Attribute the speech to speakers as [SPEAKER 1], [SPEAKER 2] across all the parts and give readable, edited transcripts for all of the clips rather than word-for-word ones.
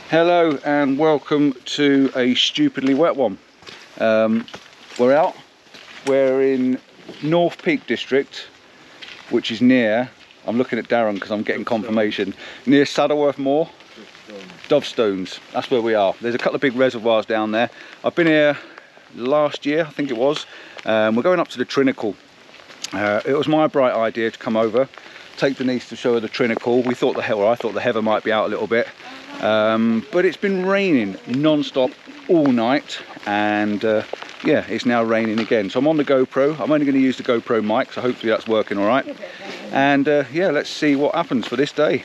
[SPEAKER 1] Hello and welcome to a stupidly wet one. We're out. We're in North Peak District, which is near, I'm looking at Darren because I'm getting confirmation, near Saddleworth Moor, Dovestones. That's where we are. There's a couple of big reservoirs down there. I've been here last year, I think it was. We're going up to the Trinicle. It was my bright idea to come over, take Denise to show her the Trinicle. I thought the heather might be out a little bit, but it's been raining non-stop all night, and yeah, it's now raining again. So I'm on the GoPro. I'm only going to use the GoPro mic, so hopefully that's working all right. And yeah, let's see what happens for this day.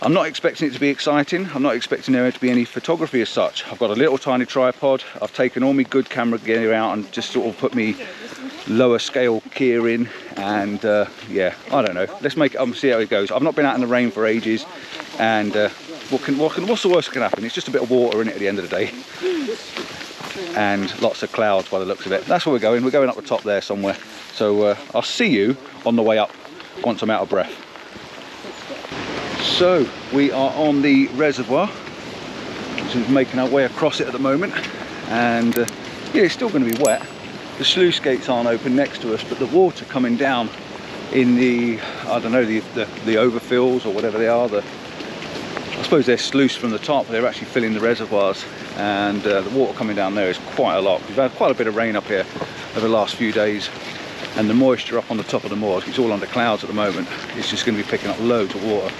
[SPEAKER 1] I'm not expecting it to be exciting. I'm not expecting there to be any photography as such. I've got a little tiny tripod. I've taken all my good camera gear out and just sort of put me lower scale gear in, and yeah, I don't know, let's make it see how it goes. I've not been out in the rain for ages, and what's the worst that can happen? It's just a bit of water in it at the end of the day, and lots of clouds by the looks of it. That's where we're going up the top there somewhere. So I'll see you on the way up once I'm out of breath. So we are on the reservoir, so we're making our way across it at the moment, and yeah, it's still going to be wet. The sluice gates aren't open next to us, but the water coming down in the, I don't know, the overfills or whatever they are, I suppose they're sluice from the top, they're actually filling the reservoirs, and the water coming down there is quite a lot. We've had quite a bit of rain up here over the last few days, and the moisture up on the top of the moors, it's all under clouds at the moment, it's just going to be picking up loads of water.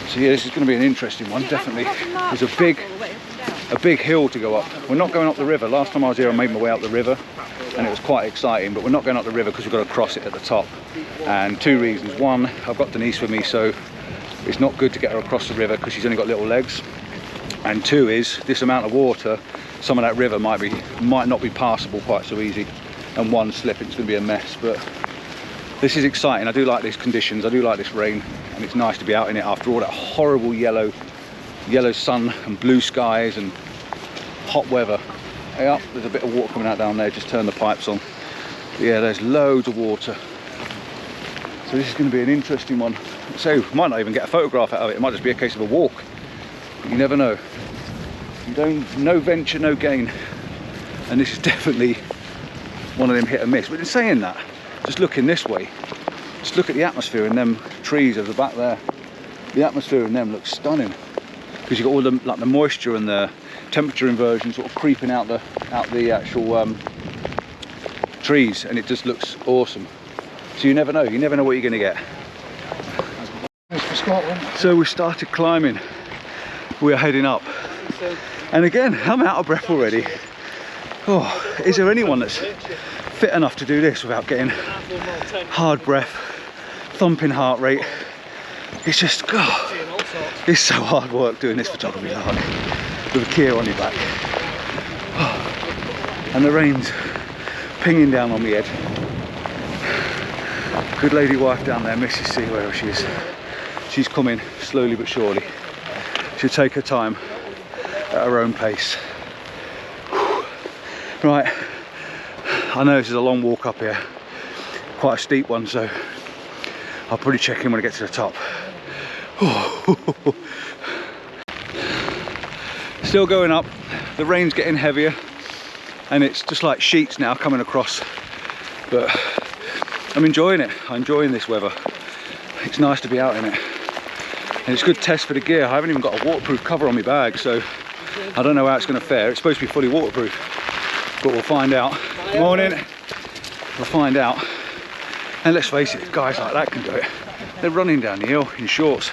[SPEAKER 1] So yeah, this is going to be an interesting one, definitely. There's a big hill to go up. We're not going up the river. Last time I was here I made my way up the river and it was quite exciting, but we're not going up the river because we've got to cross it at the top. And two reasons. One, I've got Denise with me, so it's not good to get her across the river because she's only got little legs. And two is, this amount of water, some of that river might not be passable quite so easy. And one slip, it's going to be a mess. But this is exciting. I do like these conditions, I do like this rain, and it's nice to be out in it after all that horrible yellow sun and blue skies and hot weather. Hey up, there's a bit of water coming out down there, just turn the pipes on. But yeah, there's loads of water. So this is going to be an interesting one. So might not even get a photograph out of it, it might just be a case of a walk. You never know. No venture, no gain. And this is definitely one of them hit and miss. But in saying that, just looking this way, just look at the atmosphere in them trees over the back there. The atmosphere in them looks stunning, because you've got all the like the moisture and the temperature inversion sort of creeping out the actual trees, and it just looks awesome. So you never know what you're going to get. So we started climbing, we're heading up, and again I'm out of breath already. Oh, is there anyone that's fit enough to do this without getting hard breath, thumping heart rate? It's just, God, it's so hard work doing this photography, like, with a gear on your back. Oh, and the rain's pinging down on my head. Good lady wife down there, Mrs. C, wherever she is, she's coming slowly but surely. She'll take her time at her own pace. Right, I know this is a long walk up here, quite a steep one, so I'll probably check in when I get to the top. Still going up, the rain's getting heavier and it's just like sheets now coming across, but I'm enjoying it. I'm enjoying this weather. It's nice to be out in it, and it's a good test for the gear. I haven't even got a waterproof cover on my bag, so I don't know how it's going to fare. It's supposed to be fully waterproof, but we'll find out. Morning. We'll find out. And let's face it, guys like that can do it. They're running down the hill in shorts.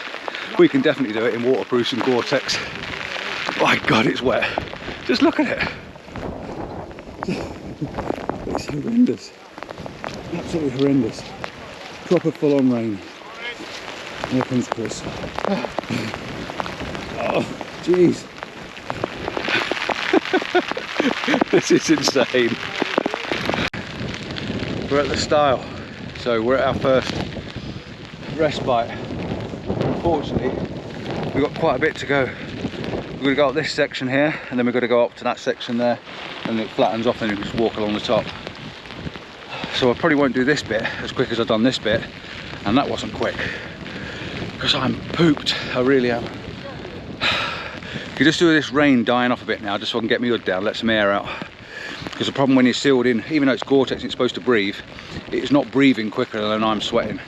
[SPEAKER 1] We can definitely do it in waterproofs and Gore-Tex. My God, it's wet. Just look at it. It's horrendous. Absolutely horrendous. Proper full-on rain. Here comes Chris. Oh, jeez. This is insane. We're at the stile, so we're at our first respite. Unfortunately, we've got quite a bit to go. We're going to go up this section here, and then we're going to go up to that section there, and it flattens off and you can just walk along the top. So I probably won't do this bit as quick as I've done this bit, and that wasn't quick, because I'm pooped, I really am. You just do this rain dying off a bit now, just so I can get my hood down, let some air out. Because the problem when you're sealed in, even though it's Gore-Tex and it's supposed to breathe, it's not breathing quicker than I'm sweating.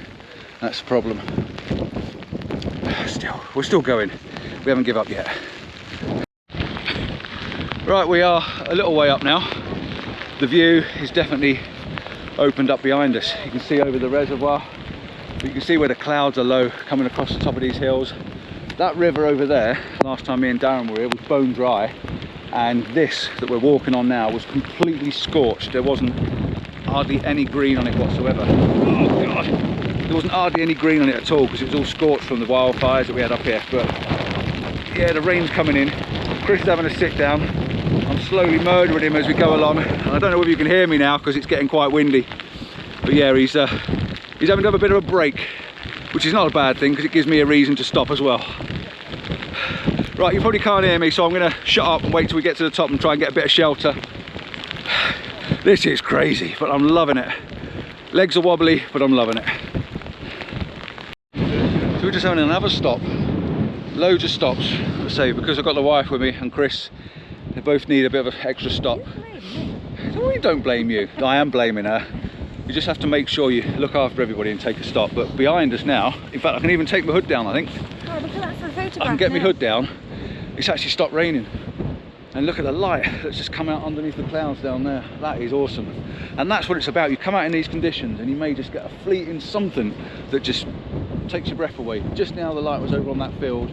[SPEAKER 1] That's the problem. We're still going. We haven't given up yet. Right, we are a little way up now. The view is definitely opened up behind us. You can see over the reservoir. You can see where the clouds are low coming across the top of these hills. That river over there, last time me and Darren were here, was bone dry. And this that we're walking on now was completely scorched. There wasn't hardly any green on it whatsoever. Oh God! There wasn't hardly any green on it at all because it was all scorched from the wildfires that we had up here. But yeah, the rain's coming in. Chris is having a sit down. I'm slowly murdering him as we go along. I don't know whether you can hear me now because it's getting quite windy. But yeah, he's having to have a bit of a break, which is not a bad thing because it gives me a reason to stop as well. Right, you probably can't hear me, so I'm going to shut up and wait till we get to the top and try and get a bit of shelter. This is crazy, but I'm loving it. Legs are wobbly, but I'm loving it. So we're just having another stop. Loads of stops, I say, because I've got the wife with me and Chris. They both need a bit of an extra stop. We don't blame you. I am blaming her. You just have to make sure you look after everybody and take a stop. But behind us now, in fact, I can even take my hood down, I think.
[SPEAKER 2] Oh, look at that for a photograph.
[SPEAKER 1] I can get my hood down. It's actually stopped raining. And look at the light that's just come out underneath the clouds down there. That is awesome. And that's what it's about. You come out in these conditions and you may just get a fleeting something that just takes your breath away. Just now the light was over on that field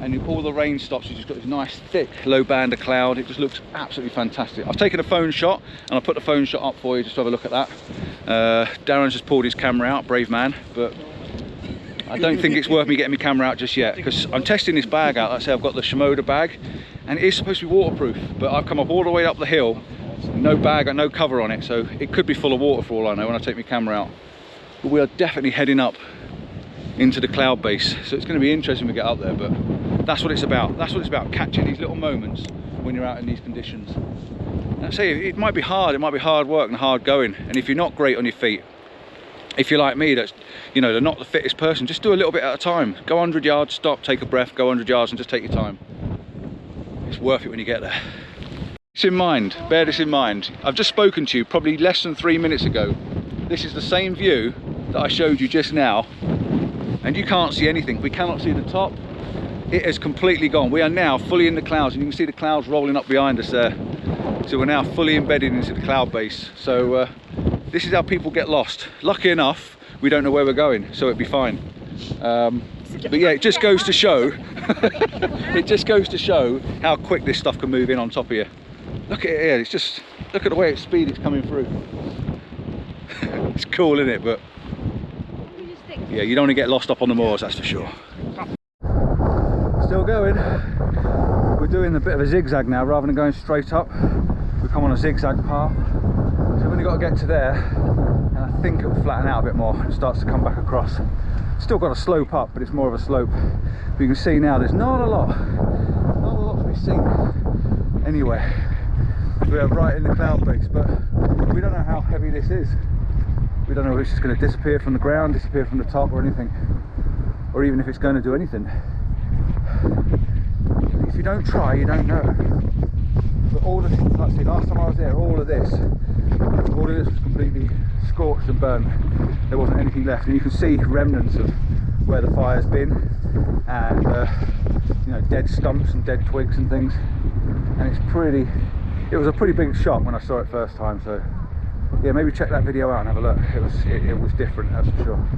[SPEAKER 1] and all the rain stops. You just got this nice thick low band of cloud. It just looks absolutely fantastic. I've taken a phone shot and I'll put the phone shot up for you just to have a look at that. Darren's just pulled his camera out, brave man, but I don't think it's worth me getting my camera out just yet because I'm testing this bag out. Like I say, I've got the Shimoda bag and it is supposed to be waterproof, but I've come up all the way up the hill, no bag, no cover on it, so it could be full of water for all I know when I take my camera out. But we are definitely heading up into the cloud base, so it's going to be interesting when we get up there, but that's what it's about. That's what it's about, catching these little moments when you're out in these conditions. And I say, it might be hard work and hard going, and if you're not great on your feet, if you're like me, that's, you know, they're not the fittest person, just do a little bit at a time. Go 100 yards, stop, take a breath, go 100 yards and just take your time. It's worth it when you get there. This in mind, bear this in mind. I've just spoken to you probably less than 3 minutes ago. This is the same view that I showed you just now, and you can't see anything. We cannot see the top. It has completely gone. We are now fully in the clouds, and you can see the clouds rolling up behind us there. So we're now fully embedded into the cloud base. So this is how people get lost. Lucky enough, we don't know where we're going, so it'd be fine. But yeah, it just goes to show, it just goes to show how quick this stuff can move in on top of you. Look at it here, it's just, look at the way at speed it's coming through. It's cool, isn't it? But yeah, you don't want to get lost up on the moors, that's for sure. Still going. We're doing a bit of a zigzag now rather than going straight up. We come on a zigzag path. So we've only got to get to there, and I think it will flatten out a bit more and starts to come back across. Still got a slope up, but it's more of a slope. But you can see now there's not a lot to be seen anyway. We are right in the cloud base, but we don't know how heavy this is. We don't know if it's just going to disappear from the ground, disappear from the top or anything, or even if it's going to do anything. If you don't try, you don't know. But all the things, like I said, last time I was there, all of this was completely scorched and burnt. There wasn't anything left, and you can see remnants of where the fire's been, and you know, dead stumps and dead twigs and things. And it was a pretty big shock when I saw it first time. So yeah, maybe check that video out and have a look. It was different, that's for sure.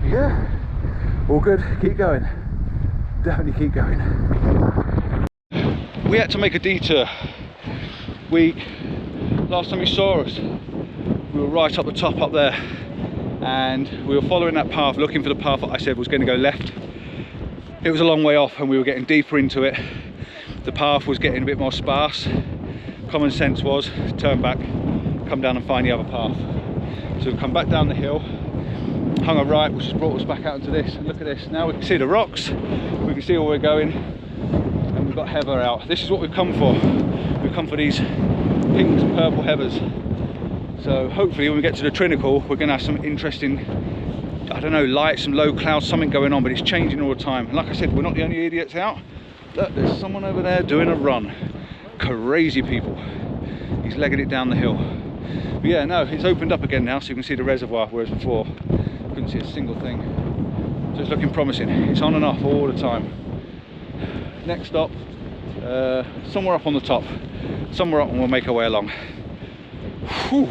[SPEAKER 1] But yeah, all good. Keep going. Definitely keep going. We had to make a detour. Last time you saw us, we were right up the top up there, and we were following that path, looking for the path that I said was going to go left. It was a long way off and we were getting deeper into it. The path was getting a bit more sparse. Common sense was turn back, come down and find the other path. So we've come back down the hill, hung a right, which has brought us back out into this. And look at this, now we can see the rocks, we can see where we're going, and we've got heather out. This is what we've come for. We've come for these pinks and purple heathers. So hopefully when we get to the Trinicle, we're going to have some interesting, I don't know, light, some low clouds, something going on, but it's changing all the time. And like I said, we're not the only idiots out. Look, there's someone over there doing a run. Crazy people. He's legging it down the hill. But yeah, no, it's opened up again now, so you can see the reservoir, whereas before couldn't see a single thing. So it's looking promising. It's on and off all the time. Next stop, somewhere up on the top. Somewhere up, and we'll make our way along. Whew.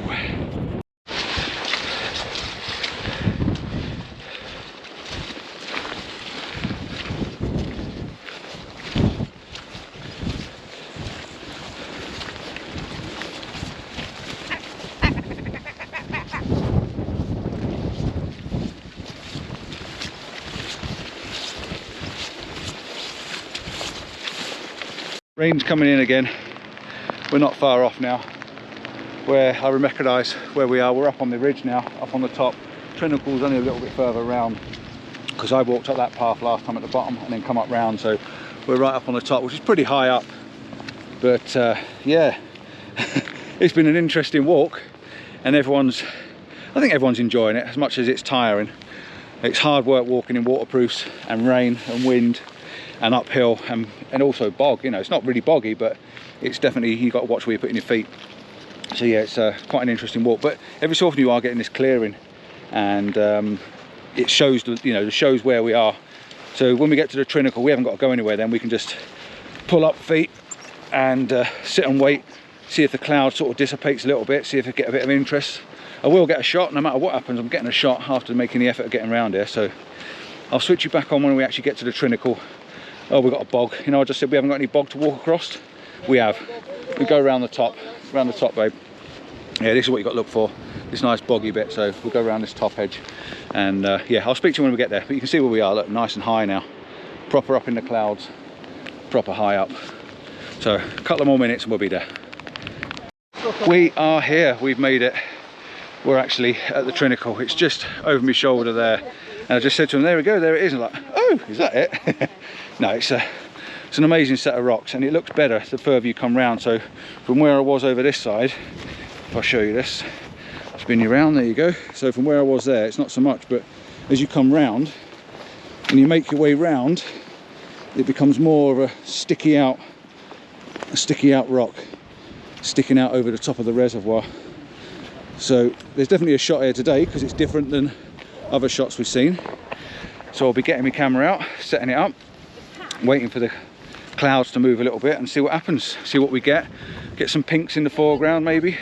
[SPEAKER 1] Rain's coming in again. We're not far off now. Where I recognise where we are. We're up on the ridge now, up on the top. Trinicle's only a little bit further around because I walked up that path last time at the bottom and then come up round. So we're right up on the top, which is pretty high up. But yeah, it's been an interesting walk, and I think everyone's enjoying it as much as it's tiring. It's hard work walking in waterproofs and rain and wind and uphill and also bog. You know, it's not really boggy, but it's definitely, you've got to watch where you're putting your feet. So yeah, it's quite an interesting walk, but every so often you are getting this clearing, and it shows it shows where we are. So when we get to the Trinicle, we haven't got to go anywhere. Then we can just pull up feet and sit and wait, see if the cloud sort of dissipates a little bit, see if I get a bit of interest. I will get a shot no matter what happens. I'm getting a shot after making the effort of getting around here. So I'll switch you back on when we actually get to the Trinicle. Oh, we've got a bog. You know, I just said we haven't got any bog to walk across. We have. We go around the top, babe. Yeah, this is what you've got to look for, this nice boggy bit. So we'll go around this top edge, and yeah, I'll speak to you when we get there. But you can see where we are. Look, nice and high now, proper up in the clouds, proper high up. So a couple of more minutes and we'll be there. We are here. We've made it. We're actually at the Trinicle. It's just over my shoulder there, and I just said to him, there we go, there it is. And like, oh, is that it? No, it's an amazing set of rocks, and it looks better the further you come round. So from where I was over this side, if I show you this, spin you around, there you go. So from where I was there, it's not so much, but as you come round and you make your way round, it becomes more of a sticky out rock sticking out over the top of the reservoir. So there's definitely a shot here today because it's different than other shots we've seen. So I'll be getting my camera out, setting it up, waiting for the clouds to move a little bit and see what happens, see what we get some pinks in the foreground maybe,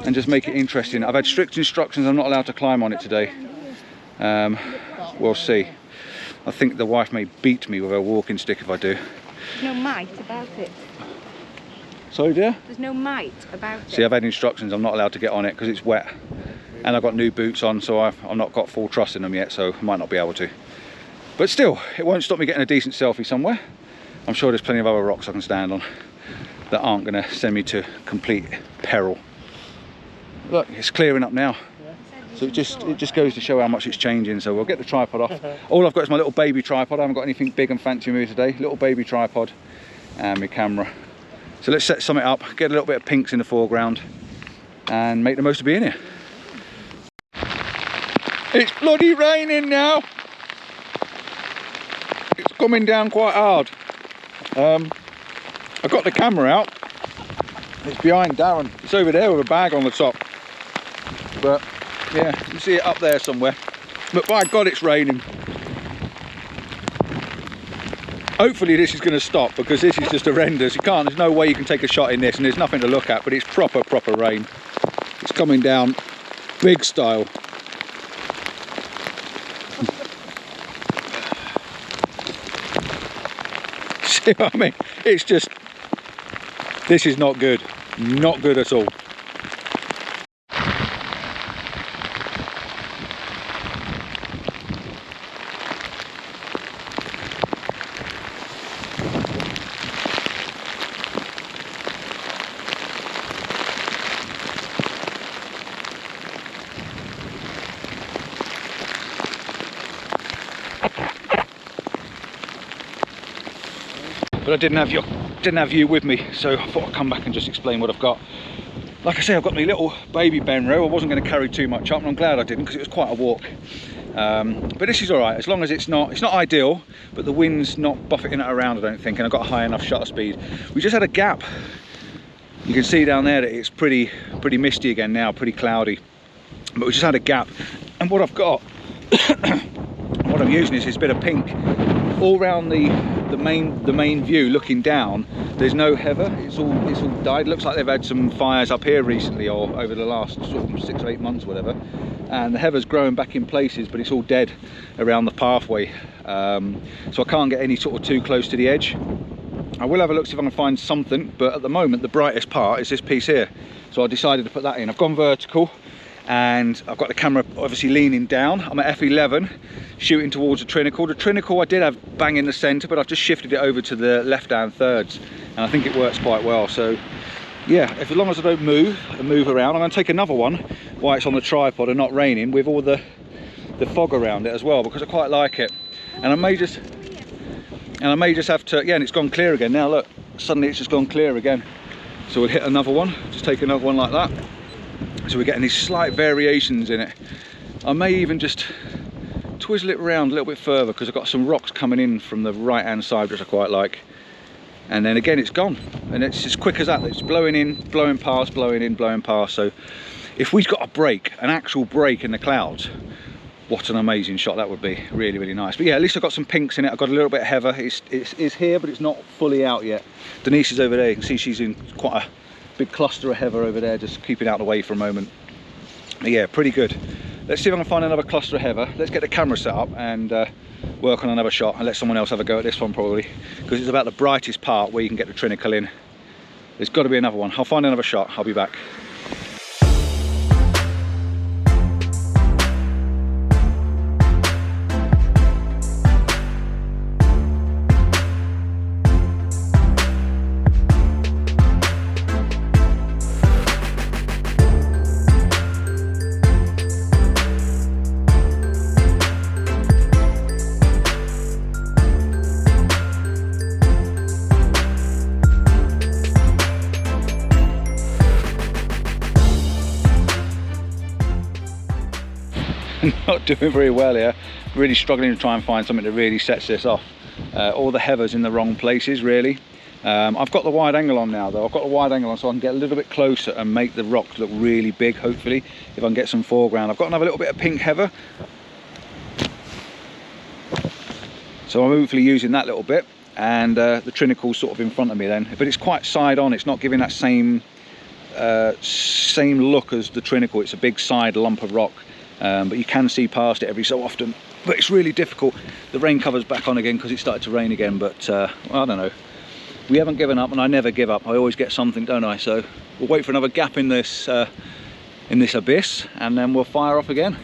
[SPEAKER 1] and just make it interesting. I've had strict instructions, I'm not allowed to climb on it today. We'll see. I think the wife may beat me with her walking stick if I do.
[SPEAKER 2] There's no might about it.
[SPEAKER 1] Sorry dear?
[SPEAKER 2] There's no might about it.
[SPEAKER 1] See, I've had instructions, I'm not allowed to get on it because it's wet, and I've got new boots on, so I've not got full trust in them yet, so I might not be able to. But still, it won't stop me getting a decent selfie somewhere. I'm sure there's plenty of other rocks I can stand on that aren't going to send me to complete peril. Look, it's clearing up now. So it just goes to show how much it's changing. So we'll get the tripod off. All I've got is my little baby tripod. I haven't got anything big and fancy with me today. Little baby tripod and my camera. So let's set something up, get a little bit of pinks in the foreground, and make the most of being here. It's bloody raining now. It's coming down quite hard. I've got the camera out. It's behind Darren. It's over there with a bag on the top. But yeah, you can see it up there somewhere. But by God, it's raining. Hopefully this is going to stop, because this is just horrendous. There's no way you can take a shot in this, and there's nothing to look at, but it's proper rain. It's coming down big style. See what I mean? It's just, this is not good. Not good at all. But I didn't have you with me, so I thought I'd come back and just explain what I've got. Like I say, I've got my little baby Benro. I wasn't going to carry too much up, and I'm glad I didn't, because it was quite a walk. But this is all right, as long as it's not ideal, but the wind's not buffeting it around, I don't think, and I've got a high enough shutter speed. We just had a gap. You can see down there that it's pretty misty again now, pretty cloudy, but we just had a gap. And what I've got, what I'm using is this bit of pink all around the main view. Looking down, there's no heather, it's all died. Looks like they've had some fires up here recently, or over the last sort of 6 or 8 months, whatever, and the heather's growing back in places, but it's all dead around the pathway. So I can't get any sort of too close to the edge. I will have a look, see if I can find something, but at the moment the brightest part is this piece here, so I decided to put that in. I've gone vertical, and I've got the camera obviously leaning down. I'm at f11, shooting towards the Trinicle. The Trinicle I did have bang in the centre, but I've just shifted it over to the left-hand thirds, and I think it works quite well. So yeah, as long as I don't move around, I'm going to take another one while it's on the tripod and not raining, with all the fog around it as well, because I quite like it. And I may just have to, yeah, and it's gone clear again now, look, suddenly it's just gone clear again. So we'll hit another one, just take another one like that. So we're getting these slight variations in it. I may even just twizzle it around a little bit further, because I've got some rocks coming in from the right hand side which I quite like. And then again it's gone, and it's as quick as that. It's blowing in, blowing past, blowing in, blowing past. So if we've got a break, an actual break in the clouds, what an amazing shot that would be. Really, really nice. But yeah, at least I've got some pinks in it. I've got a little bit of heather. It's here, but it's not fully out yet. Denise is over there. You can see she's in quite a big cluster of heather over there, just keeping out of the way for a moment. But yeah, pretty good. Let's see if I can find another cluster of heather. Let's get the camera set up and work on another shot, and let someone else have a go at this one probably, because it's about the brightest part where you can get the Trinicle in. There's got to be another one. I'll find another shot. I'll be back. Not doing very well here, really struggling to try and find something that really sets this off. All the heather's in the wrong places really. I've got the wide angle on now though. I've got the wide angle on so I can get a little bit closer and make the rocks look really big, hopefully, if I can get some foreground. I've got another little bit of pink heather, so I'm hopefully using that little bit, and the Trinicle's sort of in front of me then, but it's quite side on. It's not giving that same look as the Trinicle. It's a big side lump of rock. But you can see past it every so often, but it's really difficult. The rain cover's back on again because it started to rain again, but well, I don't know, we haven't given up, and I never give up. I always get something, don't I? So we'll wait for another gap in this abyss, and then we'll fire off again.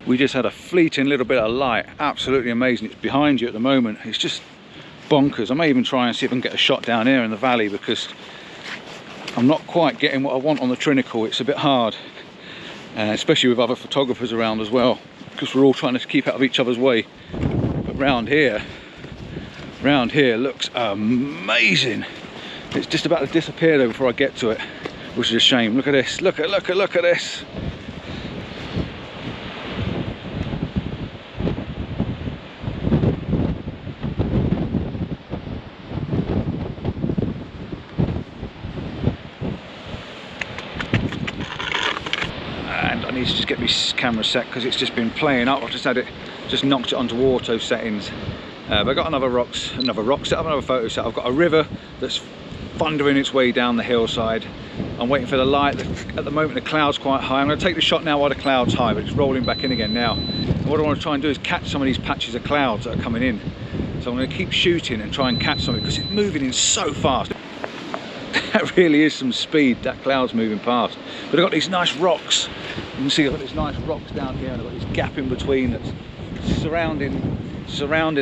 [SPEAKER 1] We just had a fleeting little bit of light, absolutely amazing. It's behind you at the moment. It's just bonkers. I may even try and see if I can get a shot down here in the valley, because I'm not quite getting what I want on the Trinicle. It's a bit hard, especially with other photographers around as well, because we're all trying to keep out of each other's way. But round here looks amazing. It's just about to disappear though before I get to it, which is a shame. Look at this, look at this. need to just get my camera set because it's just been playing up. I've just had it, just knocked it onto auto settings. But I've got another rock set up, another photo set. I've got a river that's thundering its way down the hillside. I'm waiting for the light. At the moment the cloud's quite high. I'm going to take the shot now while the cloud's high, but it's rolling back in again now. And what I want to try and do is catch some of these patches of clouds that are coming in. So I'm going to keep shooting and try and catch something because it's moving in so fast. That really is some speed, that cloud's moving past. But I've got these nice rocks. You can see I've got these nice rocks down here and I've got this gap in between that's surrounding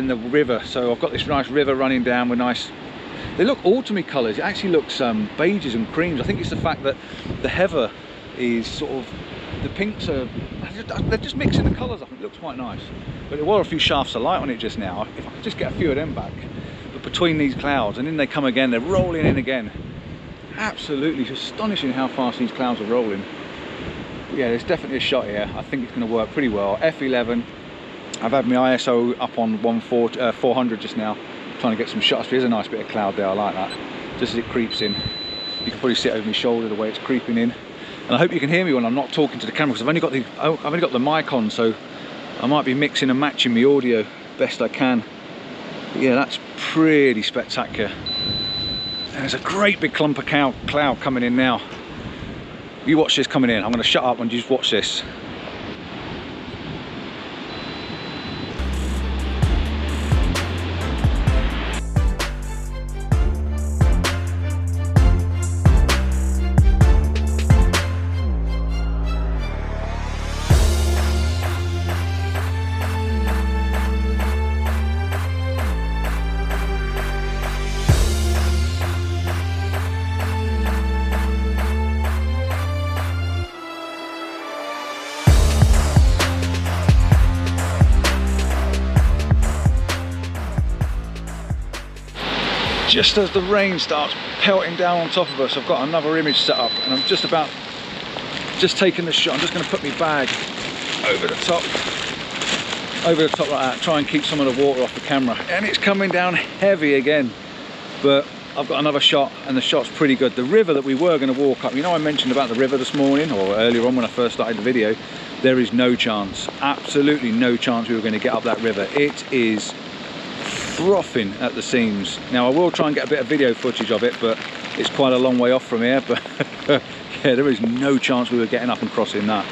[SPEAKER 1] the river. So I've got this nice river running down with nice, they look autumny colours. It actually looks beiges and creams. I think it's the fact that the heather is sort of, the pinks are, they're just mixing the colours up. It looks quite nice. But there were a few shafts of light on it just now. If I could just get a few of them back. But between these clouds, and then they come again, they're rolling in again. Absolutely astonishing how fast these clouds are rolling. But yeah, there's definitely a shot here. I think it's going to work pretty well. F11. I've had my ISO up on 400 just now, trying to get some shots. But here's a nice bit of cloud there. I like that. Just as it creeps in, you can probably see it over my shoulder the way it's creeping in. And I hope you can hear me when I'm not talking to the camera, because I've only got the mic on, so I might be mixing and matching my audio best I can. But yeah, that's pretty spectacular. And there's a great big clump of cloud coming in now. You watch this coming in. I'm going to shut up and just watch this. Just as the rain starts pelting down on top of us, I've got another image set up, and I'm just taking the shot. I'm just going to put my bag over the top like that, try and keep some of the water off the camera. And it's coming down heavy again, but I've got another shot, and the shot's pretty good. The river that we were going to walk up, you know, I mentioned about the river this morning, or earlier on when I first started the video, there is no chance, absolutely no chance we were going to get up that river. It is frothing at the seams. Now I will try and get a bit of video footage of it, but it's quite a long way off from here. But yeah, there is no chance we were getting up and crossing that.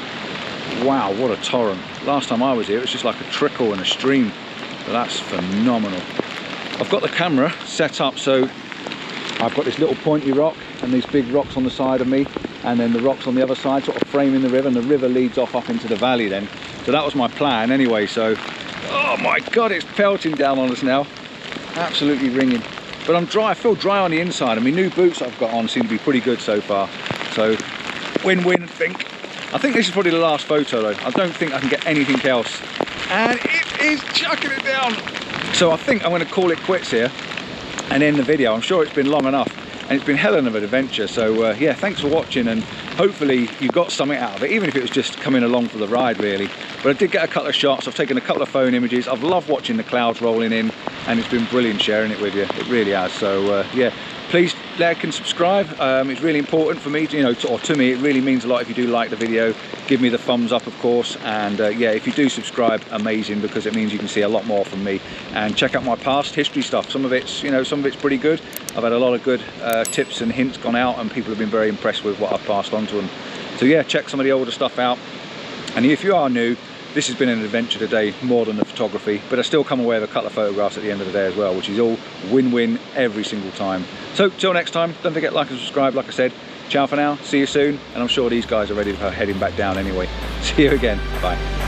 [SPEAKER 1] Wow, what a torrent. Last time I was here it was just like a trickle and a stream, but that's phenomenal. I've got the camera set up so I've got this little pointy rock and these big rocks on the side of me, and then the rocks on the other side sort of framing the river, and the river leads off up into the valley then. So that was my plan anyway. So oh my god, it's pelting down on us now, absolutely ringing. But I'm dry, I feel dry on the inside, and my new boots I've got on seem to be pretty good so far. So win-win, I think this is probably the last photo though. I don't think I can get anything else, and it is chucking it down. So I think I'm going to call it quits here and end the video. I'm sure it's been long enough, and it's been hell of an adventure. So yeah, thanks for watching, and hopefully you got something out of it, even if it was just coming along for the ride really. But I did get a couple of shots. I've taken a couple of phone images. I've loved watching the clouds rolling in, and it's been brilliant sharing it with you. It really has. So yeah, please like and subscribe. It's really important for me to, you know, or to me it really means a lot if you do like the video. Give me the thumbs up, of course, and yeah, if you do subscribe, amazing, because it means you can see a lot more from me. And check out my past history stuff. Some of it's, you know, some of it's pretty good. I've had a lot of good tips and hints gone out, and people have been very impressed with what I've passed on to them. So yeah, check some of the older stuff out. And if you are new, this has been an adventure today, more than the photography, but I still come away with a couple of photographs at the end of the day as well, which is all win-win every single time. So till next time, don't forget to like and subscribe. Like I said, ciao for now, see you soon, and I'm sure these guys are ready for heading back down anyway. See you again, bye.